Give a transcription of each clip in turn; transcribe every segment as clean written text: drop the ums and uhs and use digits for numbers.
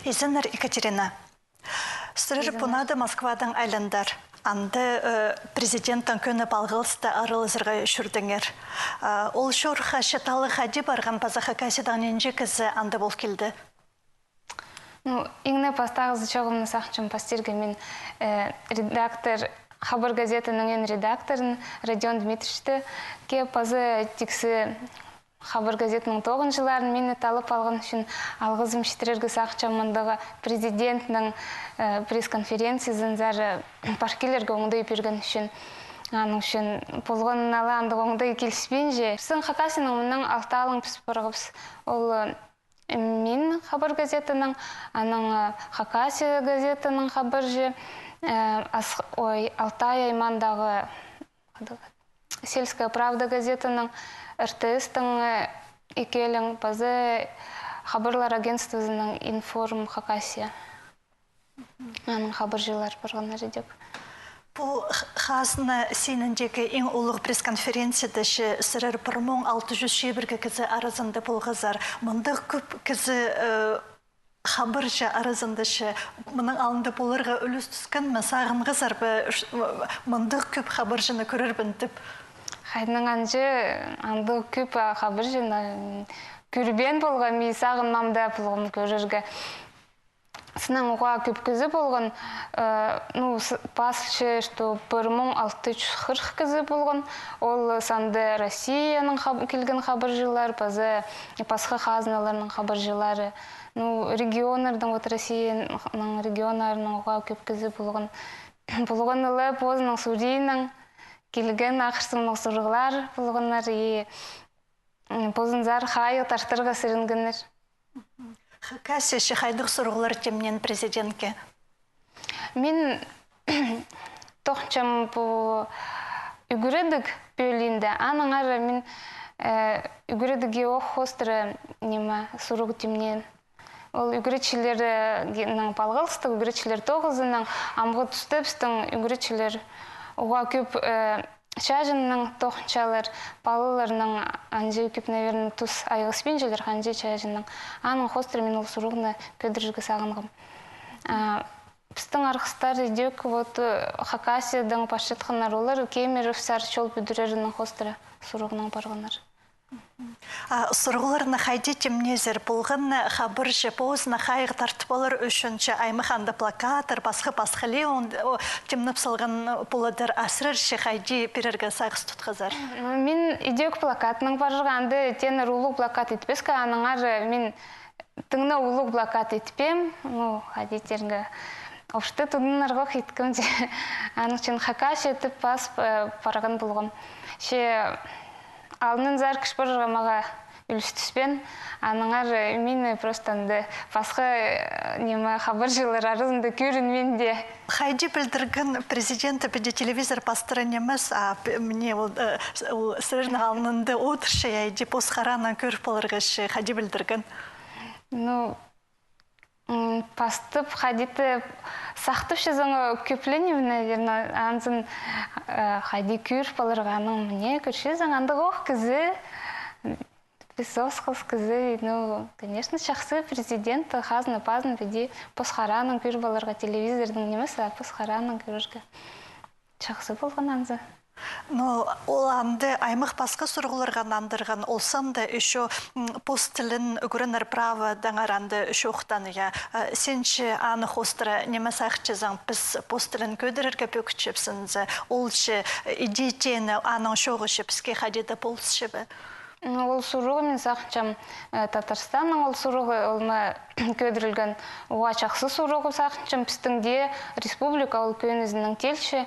Изенер Екатерина. Сырыр пунады Москвадан айландар. Анды президенттің көні балғылысты арылызырға үшірдіңер. Ол шорға шаталы қади барған пазаха кәсідан енже кізі анды бол келді. Иңне пастағызы чоғымны сақчым пастерге мен редактор Хабар газетінің редакторын Родион Дмитриевичті ке пазы тексі Хабар газетінің 9 жыларын мені талып алған үшін алғызым шетерергі сақчамындығы президентінің пресс-конференциясын зары пашкелерге оңды еперген үшін аның үшін болғанын аланды оңды келіспен же. Сын Хакасының мұның алталың піс бұрғыз. Ол мен Хабар газетінің, аның Хакасия газетінің хабар же, Алтай аймандағы Сельская правда газетінің РТС-тің екелің базы хабарлар агентствозының информ Хакасия. Аның хабар жылар барғанар едек. Бұл қасына сеніндегі ең олық пресс-конференцияда сірір пұрмон 600 шебіргі кізі арызында болғызар. Мұндық көп кізі хабар жа арызында мұның алында болырға үліс түскен ме сағынғызар мұндық көп хабар жыны көрір бінтіп? Қайдың анжы аңды көп хабар жыны көрбен болған, мен сағынмамда болған көріргі. Сынан оға көп көзі болған, пасшы, что 1640 көзі болған, ол санды Россияның келген хабар жылар, пасқы қазыналарының хабар жылары, регионардың, Россияның регионарының оға көп көзі болған. Болған ұлы позының Сурийның келген ақырсының сұрғылар болғанлар, позынзар қайы таштырға сірінгенер. Хакасия шықайдық сұрғылар темнен президентке? Мен тоқчам бұл үгіредік бөлінді. Аның ары мен үгіредіге оқ қостыры нема сұрғы темнен. Ол үгіретшілерінің балғылысты, үгіретшілер тоғызының амғы түстепстің үгіретшілер оға көп чажынның тоқчалар, балыларының анжы көп, наверное, тұс айғыспен желер қанжы чажынның. Аның қостыры мен ол сұрғыны көдіржігі сағынғым. Пістің арқыстар едек, Хакасиядан пашетқанар олар, Кемеров сар чол бүдірерінің қостыры сұрғының барғанар. Сұрғыларына қайды темнезер болған қабыр жеп оғызына қайғы тартып олар үшінші аймақанды плакатыр, басқы-басқылы темніп салған боладыр асырыр ше қайды перерге сайғыз тұтқызар. Мен идеок плакатының барырғанды тенір ұлық плакат етпескі, аныңар мен тыңна ұлық плакат етпем, қадетергі. Општы тұдың арғық еткім де, аның үшін Хакасия етіп бас парған болғым. Алының зар күш барырға маға үлістіспен, аныңар мені простанды басқа хабар жылар арызында көрін мен де. Қайды білдірген президенті біде телевизор пастыры немес, мне сұрырны алынынды отыршы әйде посқаранан көріп болырғышы қайды білдірген? Пастып, қадеті сақтып шезіңі көплені, наверное, анзын қайды көріп болырғаның мне көршезің анды оқ кізі, Песосқыз кізі, конечно, шақсы президент қазны-пазны беде посқараның көріп болырға телевизордың немес, посқараның көріргі шақсы болған анзы. Ол анды аймақ басқа сұрғылырған андырған олсам да үші постілін үгірінір правы даңаранды үші оқтаны. Сенші аны қостыры немес ақчызан біз постілін көдірірге бөкітшіпсінзі, ол шы идейтені аның шоғы шепіске қадеді болсы шебі? Ол сұрығы мен сақчам Татарстанның ол сұрығы олма көдірілген оға чақсы сұрығы сақчам пістіңде республика ол көнізінің телші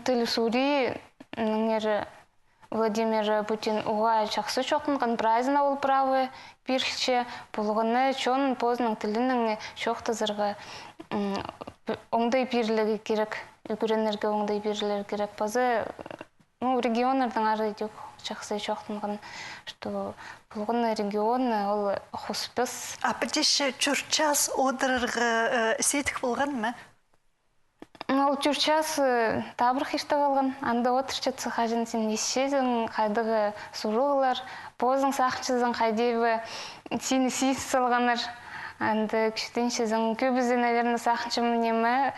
Тылы Сури Владимир Путин оға чақсы чоқтынған празына ол правы бірші болғаны чон позының тілінің чоқтызырға оңдай бірлігі керек, үкіренерге оңдай бірлігі керек. Базы регионардың ары едек чақсы чоқтынған, что болғаны регион ол құспыз. Апытеші чүрчас одырырғы сейтік болған ма? Ол чүрчас табырық ешті қалған. Анда отыршатсы қажын сен ешшезің қайдығы сұрығылар, Позың сақчызың қайдебі сені сейс сылғаныр. Анды күштеншізің көбізі, наверное, сақчым немі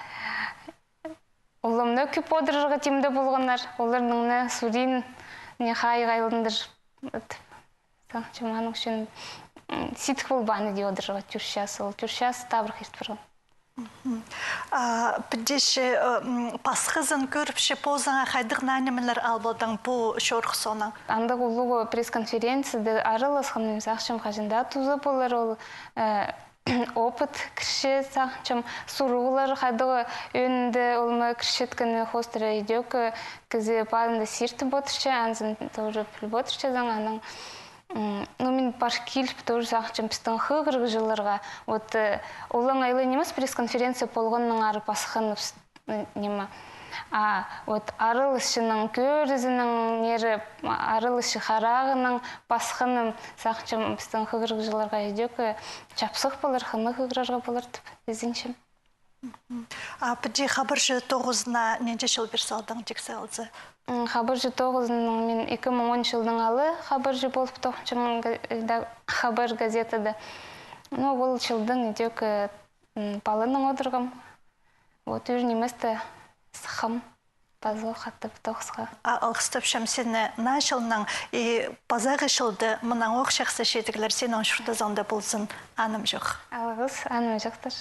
олымны көп одырырға темді болғанар. Оларыңны сурин не қай-қайлындыр. Сақчым аның үшін ситік бол баны де одырырға түршас. Ол түршас табырқ естбірғын. Піддеші пасқызын көріпші позыңа қайдық нәнімілер албылдың бұл шорқ соның? Андық ұлығы пресс-конференцияды арылыз қамын сақчым қажында тузы болар ол опыт кірші сақчым сұруғылар қайдығы өнді олымы кіршеткіні хостыры идек кізі падында сирті ботыршы, анзын тоже піл ботыршы заң аның. Ну, мен паркиліп тоже сақчым пістің қығырғы жылырға. Вот олың айлы немес пресс-конференция болғанның ары пасықын нема. Вот арылышының көрізінің нері арылышы қарағының пасықының сақчым пістің қығырғы жылырға едек чапсық болар, қыны қығырарға болар түп, езіншім. Піде қабыржы 9-на ненде жыл бір салдың тексі алды? Хабаржы 9-ның мен 2010 жылдың алы хабаржы болып тоқчым хабар газетады. Ну, ол жылдың едек балының отырғым. Вот үйір неместі сықым базы қаттып тоқсыға. Алғыстып шәмсені на жылның базағы жылды мұнан оқ шақсы шедігілер сенің шұрды заңда болсын аным жоқ. Алғыз, аным жоқтыр.